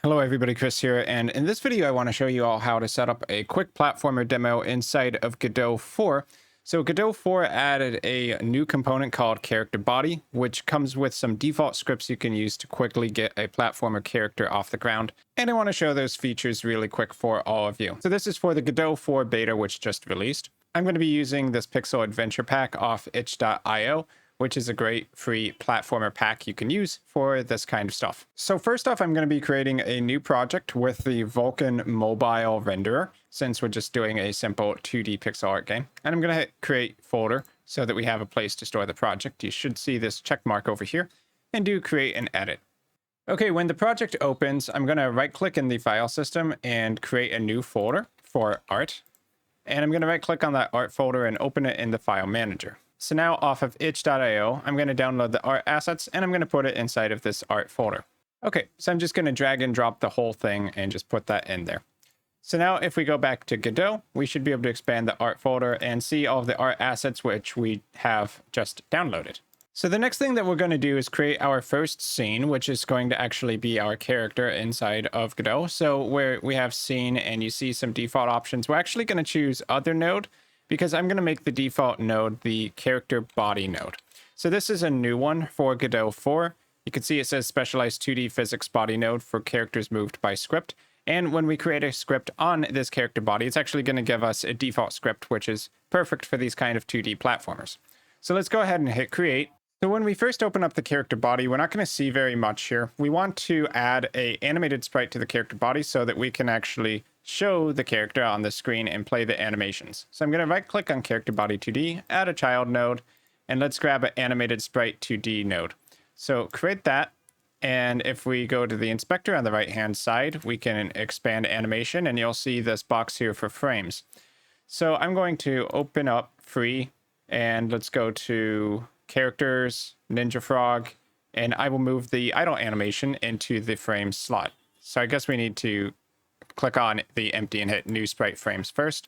Hello everybody, Chris here, and in this video I want to show you all how to set up a quick platformer demo inside of Godot 4. So Godot 4 added a new component called character body, which comes with some default scripts you can use to quickly get a platformer character off the ground. And I want to show those features really quick for all of you. So this is for the Godot 4 beta, which just released. I'm going to be using this Pixel Adventure pack off itch.io, which is a great free platformer pack you can use for this kind of stuff. So first off, I'm going to be creating a new project with the Vulkan mobile renderer, since we're just doing a simple 2D pixel art game. And I'm going to hit create folder so that we have a place to store the project. You should see this check mark over here and do create and edit. Okay, when the project opens, I'm going to right click in the file system and create a new folder for art. And I'm going to right click on that art folder and open it in the file manager. So now off of itch.io, I'm going to download the art assets and I'm going to put it inside of this art folder. Okay, so I'm just going to drag and drop the whole thing and just put that in there. So now if we go back to Godot, we should be able to expand the art folder and see all of the art assets which we have just downloaded. So the next thing that we're going to do is create our first scene, which is going to actually be our character inside of Godot. So where we have scene and you see some default options, we're actually going to choose other node, because I'm going to make the default node the character body node. So this is a new one for Godot 4. You can see it says specialized 2D physics body node for characters moved by script. And when we create a script on this character body, it's actually going to give us a default script, which is perfect for these kind of 2D platformers. So let's go ahead and hit create. So when we first open up the character body, we're not going to see very much here. We want to add an animated sprite to the character body so that we can actually show the character on the screen and play the animations. So I'm going to right click on character body 2D, add a child node, and let's grab an animated sprite 2D node. So create that. And if we go to the inspector on the right hand side, we can expand animation and you'll see this box here for frames. So I'm going to open up free and let's go to characters, Ninja Frog, and I will move the idle animation into the frame slot. So I guess we need to click on the empty and hit new sprite frames first.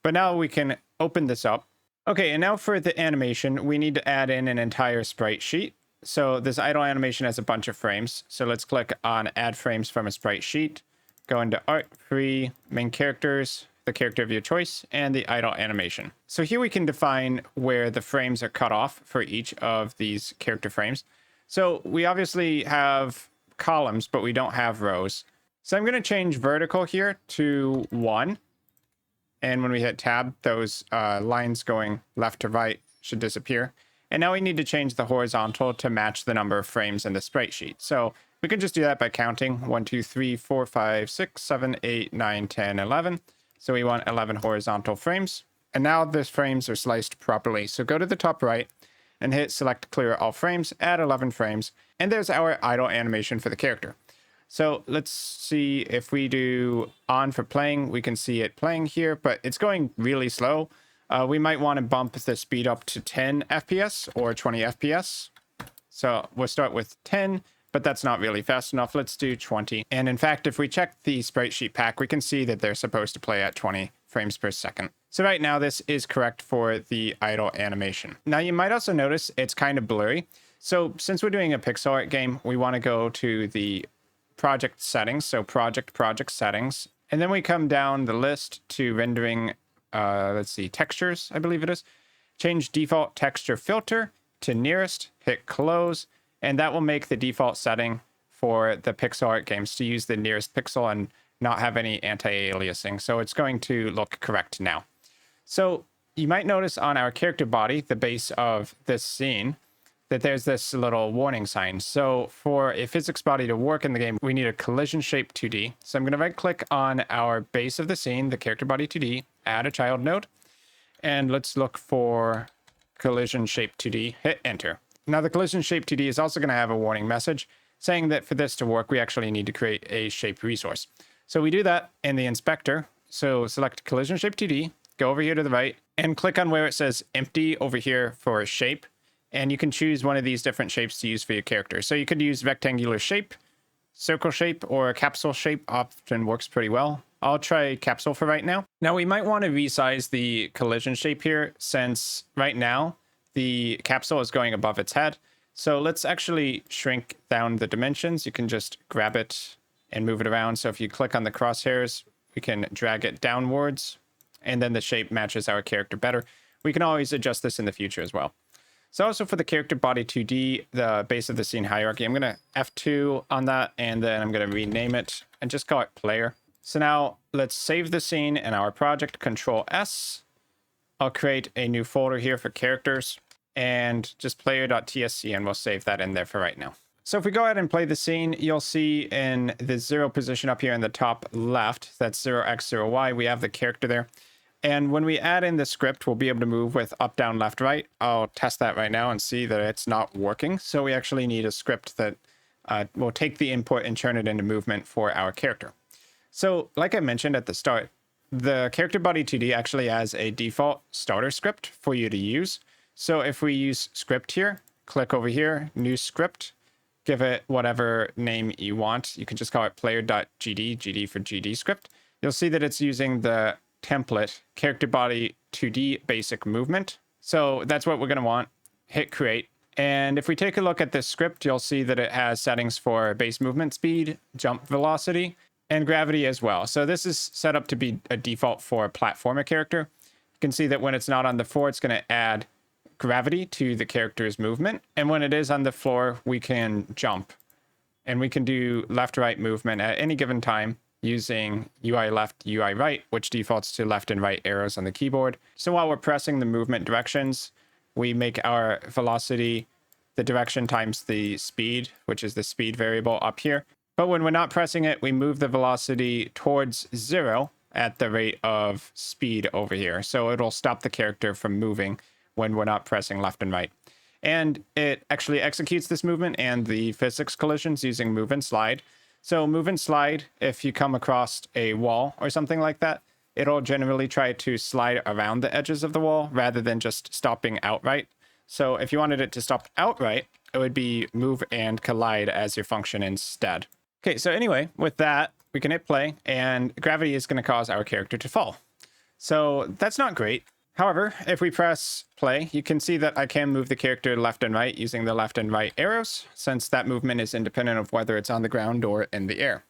But now we can open this up. Okay, and now for the animation, we need to add in an entire sprite sheet. So this idle animation has a bunch of frames. So let's click on add frames from a sprite sheet, go into art, free, main characters, the character of your choice, and the idle animation. So here we can define where the frames are cut off for each of these character frames. So we obviously have columns, but we don't have rows. So I'm going to change vertical here to 1. And when we hit tab, those lines going left to right should disappear. And now we need to change the horizontal to match the number of frames in the sprite sheet. So we can just do that by counting 1, 2, 3, 4, 5, 6, 7, 8, 9, 10, 11. So we want 11 horizontal frames. And now the frames are sliced properly. So go to the top right and hit select clear all frames, add 11 frames. And there's our idle animation for the character. So let's see if we do on for playing, we can see it playing here, but it's going really slow. We might want to bump the speed up to 10 FPS or 20 FPS. So we'll start with 10, but that's not really fast enough. Let's do 20. And in fact, if we check the sprite sheet pack, we can see that they're supposed to play at 20 frames per second. So right now this is correct for the idle animation. Now you might also notice it's kind of blurry. So since we're doing a pixel art game, we want to go to the project settings, so project settings, and then we come down the list to rendering, let's see, textures, I believe it is. Change default texture filter to nearest, hit close, and that will make the default setting for the pixel art games to use the nearest pixel and not have any anti-aliasing. So it's going to look correct now. So you might notice on our character body, the base of this scene, that there's this little warning sign. So for a physics body to work in the game, we need a collision shape 2D. So I'm going to right click on our base of the scene, the character body 2D, add a child node, and let's look for collision shape 2D, hit enter. Now the collision shape 2D is also going to have a warning message saying that for this to work, we actually need to create a shape resource. So we do that in the inspector. So select collision shape 2D, go over here to the right, and click on where it says empty over here for a shape. And you can choose one of these different shapes to use for your character. So you could use rectangular shape, circle shape, or capsule shape often works pretty well. I'll try capsule for right now. Now we might want to resize the collision shape here since right now the capsule is going above its head. So let's actually shrink down the dimensions. You can just grab it and move it around. So if you click on the crosshairs, we can drag it downwards, and then the shape matches our character better. We can always adjust this in the future as well. So also for the character body 2D, the base of the scene hierarchy, I'm going to F2 on that, and then I'm going to rename it and just call it player. So now let's save the scene in our project, Control S. I'll create a new folder here for characters and just player.tsc, and we'll save that in there for right now. So if we go ahead and play the scene, you'll see in the 0 position up here in the top left, that's 0x, 0y, we have the character there. And when we add in the script, we'll be able to move with up, down, left, right. I'll test that right now and see that it's not working. So we actually need a script that will take the input and turn it into movement for our character. So like I mentioned at the start, the character body 2D actually has a default starter script for you to use. So if we use script here, click over here, new script, give it whatever name you want. You can just call it player.gd, GD for GD script. You'll see that it's using the template character body 2D basic movement. So that's what we're going to want. Hit create. And if we take a look at this script, you'll see that it has settings for base movement speed, jump velocity, and gravity as well. So this is set up to be a default for a platformer character. You can see that when it's not on the floor, it's going to add gravity to the character's movement. And when it is on the floor, we can jump. And we can do left-right movement at any given time using UI left, UI right, which defaults to left and right arrows on the keyboard. So while we're pressing the movement directions, we make our velocity the direction times the speed, which is the speed variable up here. But when we're not pressing it, we move the velocity towards 0 at the rate of speed over here. So it'll stop the character from moving when we're not pressing left and right. And it actually executes this movement and the physics collisions using move and slide. So move and slide, if you come across a wall or something like that, it'll generally try to slide around the edges of the wall rather than just stopping outright. So if you wanted it to stop outright, it would be move and collide as your function instead. Okay, so anyway, with that, we can hit play, and gravity is going to cause our character to fall. So that's not great. However, if we press play, you can see that I can move the character left and right using the left and right arrows, since that movement is independent of whether it's on the ground or in the air.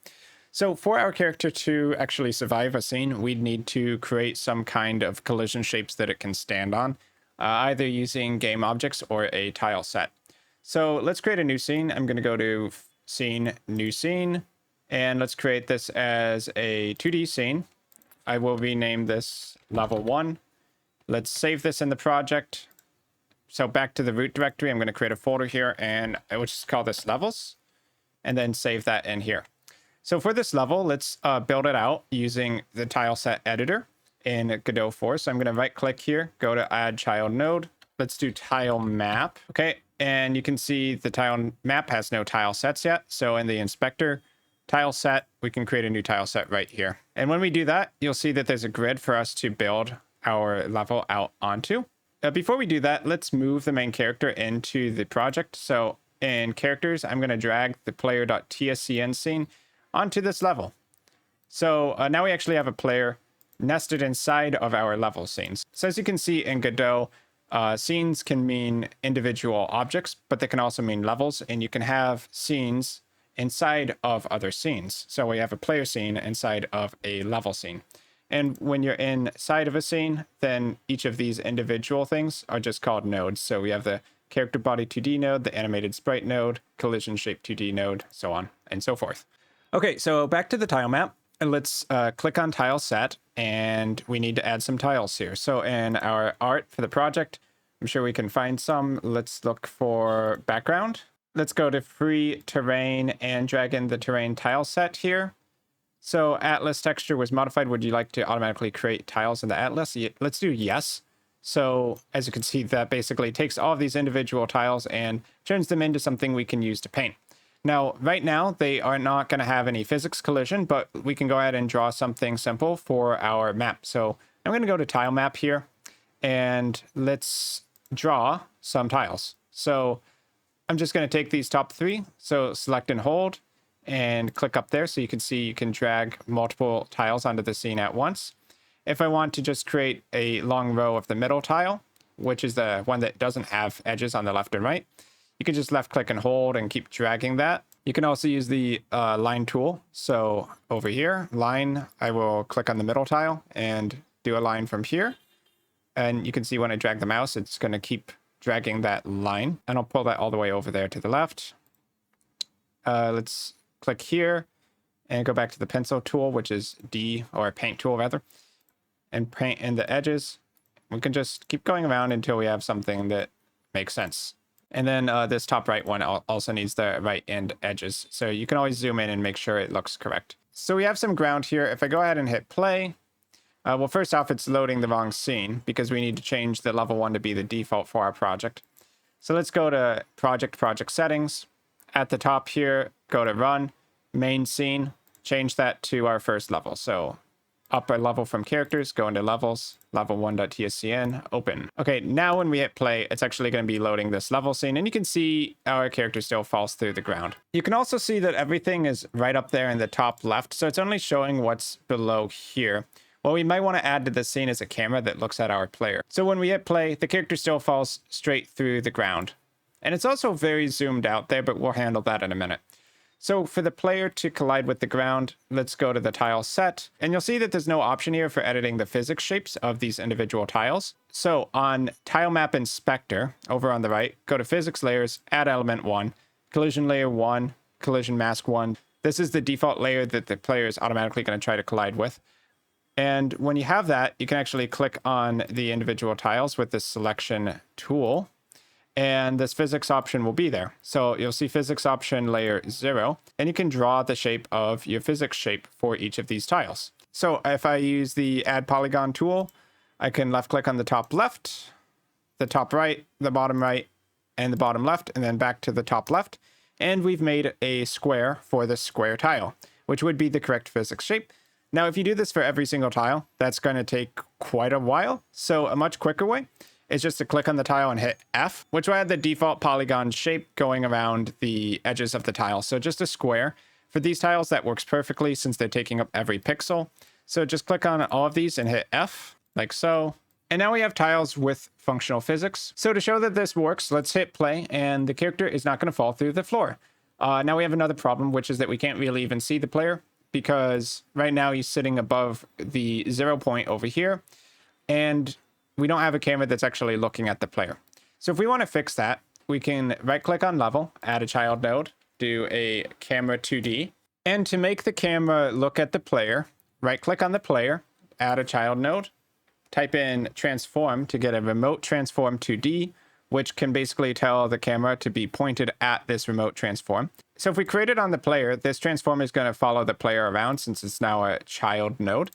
So for our character to actually survive a scene, we'd need to create some kind of collision shapes that it can stand on, either using game objects or a tile set. So let's create a new scene. I'm going to go to scene, new scene, and let's create this as a 2D scene. I will rename this level 1. Let's save this in the project. So back to the root directory, I'm going to create a folder here, and I will just call this levels, and then save that in here. So for this level, let's build it out using the tile set editor in Godot 4. So I'm going to right click here, go to add child node. Let's do Tilemap. Okay, and you can see the tile map has no tile sets yet. So in the inspector tile set, we can create a new tile set right here. And when we do that, you'll see that there's a grid for us to build our level out onto. Before we do that, let's move the main character into the project. So in characters, I'm going to drag the player.tscn scene onto this level. So now we actually have a player nested inside of our level scenes. So as you can see in Godot, scenes can mean individual objects, but they can also mean levels, and you can have scenes inside of other scenes. So we have a player scene inside of a level scene. And when you're inside of a scene, then each of these individual things are just called nodes. So we have the character body 2D node, the animated sprite node, collision shape 2D node, so on and so forth. Okay, so back to the tile map. And let's click on tile set, and we need to add some tiles here. So in our art for the project, I'm sure we can find some. Let's look for background. Let's go to free terrain and drag in the terrain tile set here. So Atlas texture was modified. Would you like to automatically create tiles in the Atlas? Let's do yes. So as you can see, that basically takes all of these individual tiles and turns them into something we can use to paint. Now, right now, they are not going to have any physics collision, but we can go ahead and draw something simple for our map. So I'm going to go to Tilemap here, and let's draw some tiles. So I'm just going to take these top 3. So select and hold, and click up there so you can see you can drag multiple tiles onto the scene at once. If I want to just create a long row of the middle tile, which is the one that doesn't have edges on the left and right, you can just left click and hold and keep dragging that You can also use the line tool. So over here, line, I will click on the middle tile and do a line from here. And you can see when I drag the mouse, it's going to keep dragging that line. And I'll pull that all the way over there to the left. Let's click here and go back to the pencil tool, which is D, or paint tool rather, and paint in the edges. We can just keep going around until we have something that makes sense. And then this top right one also needs the right end edges. So you can always zoom in and make sure it looks correct. So we have some ground here. If I go ahead and hit play, well, first off, it's loading the wrong scene because we need to change the level 1 to be the default for our project. So let's go to project settings. At the top here, go to run, main scene, change that to our first level. So up a level from characters, go into levels, level 1.tscn, open. Okay, now when we hit play, it's actually going to be loading this level scene, and you can see our character still falls through the ground. You can also see that everything is right up there in the top left, so it's only showing what's below here. What we might want to add to the scene is a camera that looks at our player. So when we hit play, the character still falls straight through the ground. And it's also very zoomed out there, but we'll handle that in a minute. So for the player to collide with the ground, let's go to the tile set. And you'll see that there's no option here for editing the physics shapes of these individual tiles. So on Tilemap Inspector, over on the right, go to Physics Layers, add Element 1, Collision Layer 1, Collision Mask 1. This is the default layer that the player is automatically going to try to collide with. And when you have that, you can actually click on the individual tiles with the selection tool. And this physics option will be there. So you'll see physics option layer 0, and you can draw the shape of your physics shape for each of these tiles. So if I use the add polygon tool, I can left click on the top left, the top right, the bottom right, and the bottom left, and then back to the top left. And we've made a square for this square tile, which would be the correct physics shape. Now, if you do this for every single tile, that's going to take quite a while. So a much quicker way is just to click on the tile and hit F, which will add the default polygon shape going around the edges of the tile. So just a square. For these tiles, that works perfectly since they're taking up every pixel. So just click on all of these and hit F, like so. And now we have tiles with functional physics. So to show that this works, let's hit play, and the character is not going to fall through the floor. Now we have another problem, which is that we can't really even see the player, because right now he's sitting above the 0 point over here, and we don't have a camera that's actually looking at the player. So if we want to fix that, we can right click on level, add a child node, do a camera 2D. And to make the camera look at the player, right click on the player, add a child node, type in transform to get a remote transform 2D, which can basically tell the camera to be pointed at this remote transform. So if we create it on the player, this transform is going to follow the player around since it's now a child node.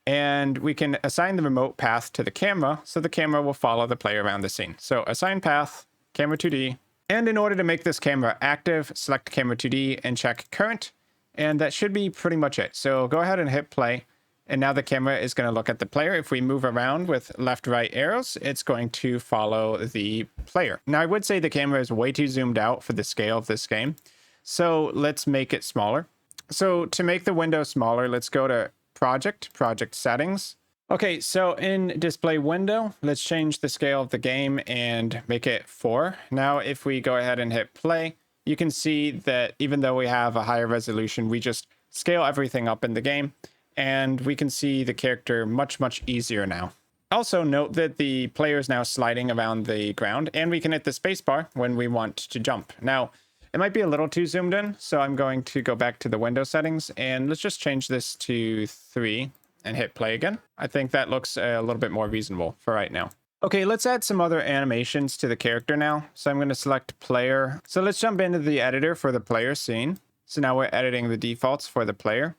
And we can assign the remote path to the camera, so the camera will follow the player around the scene. So assign path, camera 2D. And in order to make this camera active, select camera 2D and check current. And that should be pretty much it. So go ahead and hit play. And now the camera is going to look at the player. If we move around with left, right arrows, it's going to follow the player. Now I would say the camera is way too zoomed out for the scale of this game. So let's make it smaller. So to make the window smaller, let's go to project settings. Okay, so in display window, let's change the scale of the game and make it 4. Now, if we go ahead and hit play, you can see that even though we have a higher resolution, we just scale everything up in the game, and we can see the character much easier now. Also note that the player is now sliding around the ground, and we can hit the spacebar when we want to jump. Now, it might be a little too zoomed in, so I'm going to go back to the window settings, and let's just change this to 3 and hit play again. I think that looks a little bit more reasonable for right now. Okay, let's add some other animations to the character now. So I'm going to select player. So let's jump into the editor for the player scene. So now we're editing the defaults for the player.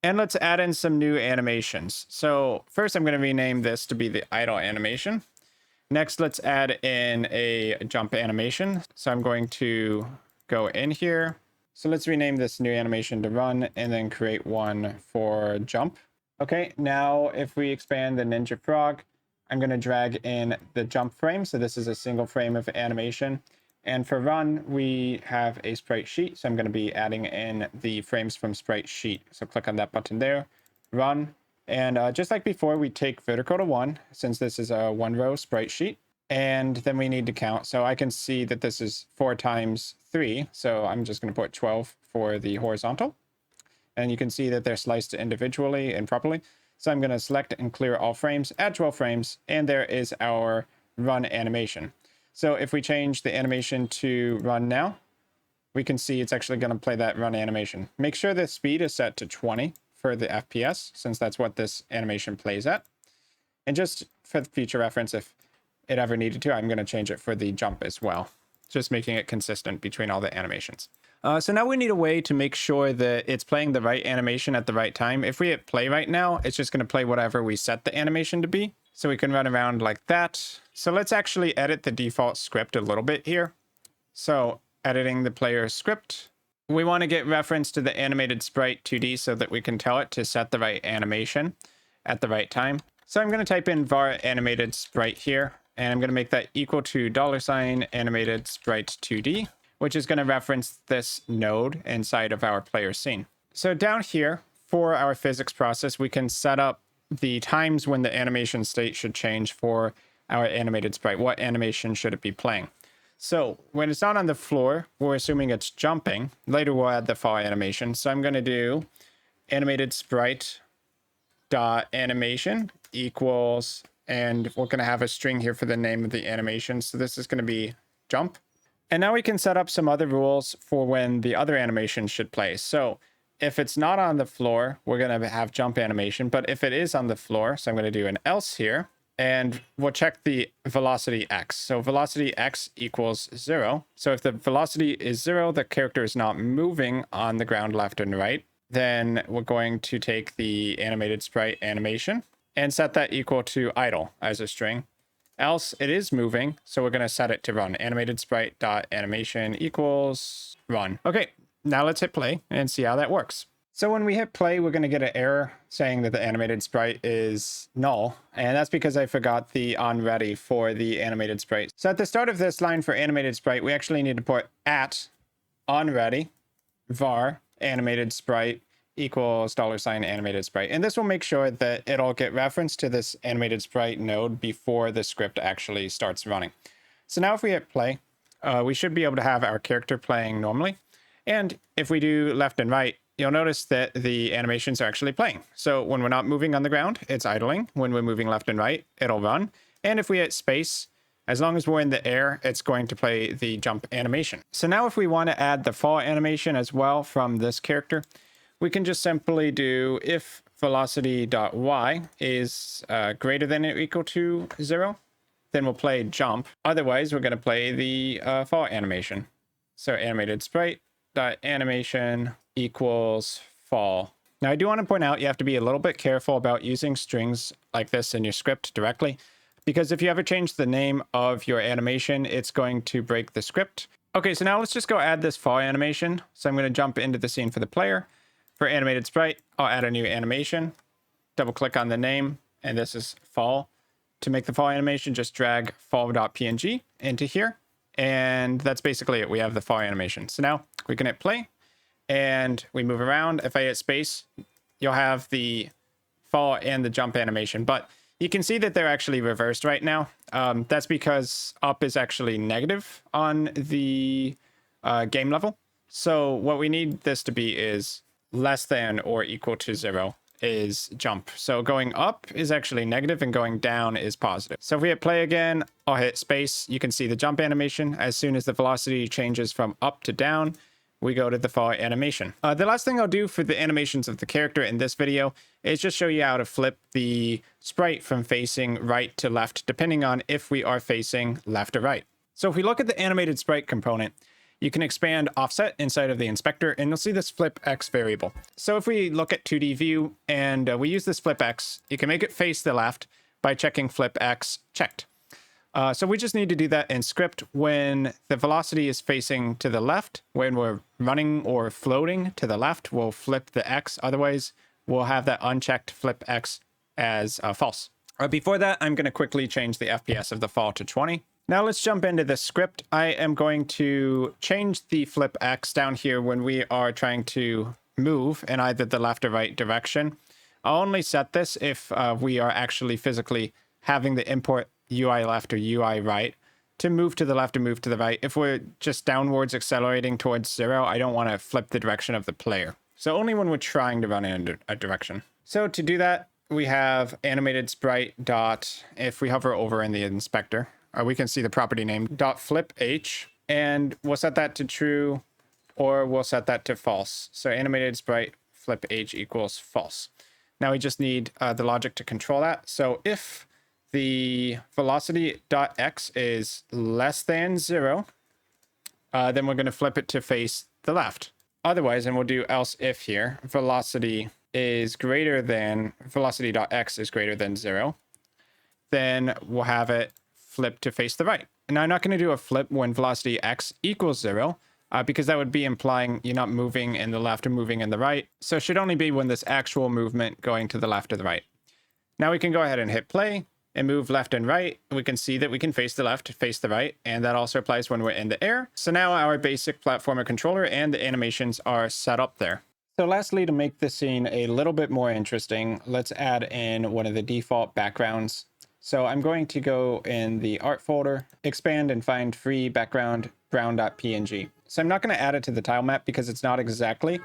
And let's add in some new animations. So first I'm going to rename this to be the idle animation. Next, let's add in a jump animation. So I'm going to go in here. So let's rename this new animation to run and then create one for jump. Okay, now if we expand the Ninja Frog, I'm going to drag in the jump frame. So this is a single frame of animation. And for run, we have a sprite sheet. So I'm going to be adding in the frames from sprite sheet. So click on that button there, run. And just like before, we take vertical to 1, since this is a 1 row sprite sheet. And then we need to count. So I can see that this is 4 times 3. So I'm just going to put 12 for the horizontal. And you can see that they're sliced individually and properly. So I'm going to select and clear all frames, add 12 frames, and there is our run animation. So if we change the animation to run now, we can see it's actually going to play that run animation. Make sure the speed is set to 20 for the FPS, since that's what this animation plays at. And just for future reference, if it ever needed to, I'm going to change it for the jump as well, just making it consistent between all the animations. So now we need a way to make sure that it's playing the right animation at the right time. If we hit play right now, it's just going to play whatever we set the animation to be. So we can run around like that. So let's actually edit the default script a little bit here. So editing the player script, we want to get reference to the animated sprite 2D so that we can tell it to set the right animation at the right time. So I'm going to type in var animated sprite here, and I'm going to make that equal to $animated sprite 2D, which is going to reference this node inside of our player scene. So down here for our physics process, we can set up the times when the animation state should change for our animated sprite. What animation should it be playing? So when it's not on the floor, we're assuming it's jumping. Later we'll add the fall animation. So I'm going to do animated sprite dot animation equals, and we're going to have a string here for the name of the animation. So this is going to be jump. And now we can set up some other rules for when the other animation should play. So if it's not on the floor, we're going to have jump animation. But if it is on the floor, so I'm going to do an else here, and we'll check the velocity x. So velocity x equals 0. So if the velocity is 0, the character is not moving on the ground left and right, then we're going to take the animated sprite animation and set that equal to idle as a string. Else it is moving, so we're going to set it to run. Animated sprite dot animation equals run. Okay, now let's hit play and see how that works. So when we hit play, we're going to get an error saying that the animated sprite is null, and that's because I forgot the onReady for the animated sprite. So at the start of this line for animated sprite, we actually need to put at onReady var animated sprite equals $animated sprite. And this will make sure that it'll get reference to this animated sprite node before the script actually starts running. So now if we hit play, we should be able to have our character playing normally. And if we do left and right, you'll notice that the animations are actually playing. So when we're not moving on the ground, it's idling. When we're moving left and right, it'll run. And if we hit space, as long as we're in the air, it's going to play the jump animation. So now if we want to add the fall animation as well from this character, we can just simply do if velocity.y is greater than or equal to 0, then we'll play jump. Otherwise, we're going to play the fall animation. So animated sprite dot animation equals fall. Now I do want to point out you have to be a little bit careful about using strings like this in your script directly, because if you ever change the name of your animation, it's going to break the script. Okay, so now let's just go add this fall animation. So I'm going to jump into the scene for the player. For animated sprite, I'll add a new animation, double click on the name, and this is fall. To make the fall animation, just drag fall.png into here, and that's basically it. We have the fall animation. So now we can hit play, and we move around. If I hit space, you'll have the fall and the jump animation, but you can see that they're actually reversed right now. That's because up is actually negative on the game level. So what we need this to be is less than or equal to 0 is jump. So going up is actually negative and going down is positive. So if we hit play again, I'll hit space. You can see the jump animation. As soon as the velocity changes from up to down, we go to the fall animation. The last thing I'll do for the animations of the character in this video is just show you how to flip the sprite from facing right to left, depending on if we are facing left or right. So if we look at the animated sprite component, you can expand offset inside of the inspector, and you'll see this flip X variable. So if we look at 2D view and we use this flip X, you can make it face the left by checking flip X checked. So we just need to do that in script when the velocity is facing to the left. When we're running or floating to the left, we'll flip the X. Otherwise, we'll have that unchecked flip X as false. Before that, I'm going to quickly change the FPS of the fall to 20. Now let's jump into the script. I am going to change the flip X down here when we are trying to move in either the left or right direction. I'll only set this if we are actually physically having the input UI left or UI right to move to the left and move to the right. If we're just downwards accelerating towards 0, I don't want to flip the direction of the player. So only when we're trying to run in a direction. So to do that, we have animated sprite dot, if we hover over in the inspector, we can see the property name dot flip h, and we'll set that to true, or we'll set that to false. So animated sprite flip h equals false. Now we just need the logic to control that. So if the velocity dot x is less than 0, then we're going to flip it to face the left. Otherwise, and we'll do else if here, velocity dot x is greater than 0, then we'll have it flip to face the right. Now I'm not going to do a flip when velocity x equals 0, because that would be implying you're not moving in the left or moving in the right. So it should only be when this actual movement going to the left or the right. Now we can go ahead and hit play and move left and right. We can see that we can face the left, face the right, and that also applies when we're in the air. So now our basic platformer controller and the animations are set up there. So lastly, to make the scene a little bit more interesting, let's add in one of the default backgrounds. So I'm going to go in the art folder, expand and find free background brown.png. So I'm not going to add it to the tile map because it's not exactly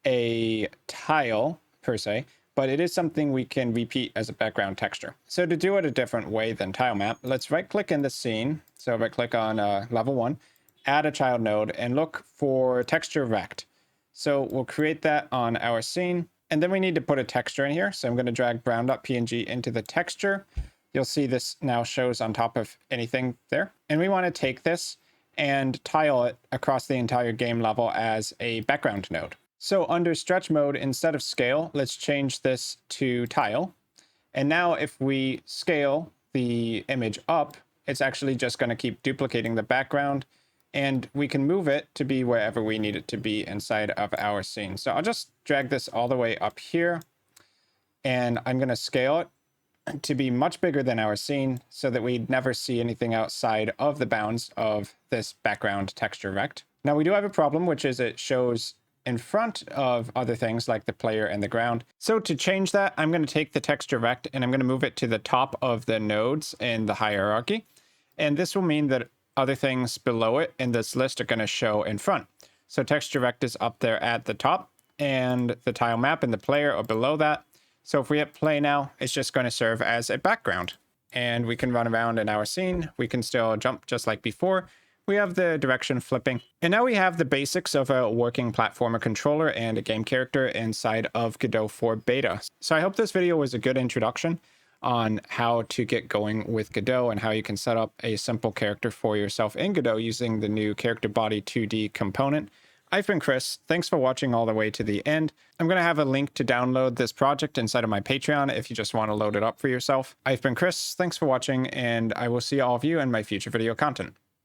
a tile per se, but it is something we can repeat as a background texture. So to do it a different way than Tilemap, let's right click in the scene. So right click on level 1, add a child node and look for texture rect. So we'll create that on our scene, and then we need to put a texture in here. So I'm going to drag brown.png into the texture. You'll see this now shows on top of anything there. And we want to take this and tile it across the entire game level as a background node. So under stretch mode, instead of scale, let's change this to tile. And now if we scale the image up, it's actually just going to keep duplicating the background, and we can move it to be wherever we need it to be inside of our scene. So I'll just drag this all the way up here, and I'm going to scale it to be much bigger than our scene so that we never see anything outside of the bounds of this background texture rect. Now we do have a problem, which is it shows in front of other things like the player and the ground. So to change that, I'm going to take the texture rect and I'm going to move it to the top of the nodes in the hierarchy. And this will mean that other things below it in this list are going to show in front. So texture rect is up there at the top, and the tile map and the player are below that. So if we hit play now, it's just going to serve as a background. And we can run around in our scene. We can still jump just like before. We have the direction flipping. And now we have the basics of a working platformer controller and a game character inside of Godot 4 beta. So I hope this video was a good introduction on how to get going with Godot and how you can set up a simple character for yourself in Godot using the new character body 2D component. I've been Chris. Thanks for watching all the way to the end. I'm going to have a link to download this project inside of my Patreon if you just want to load it up for yourself. I've been Chris. Thanks for watching, and I will see all of you in my future video content.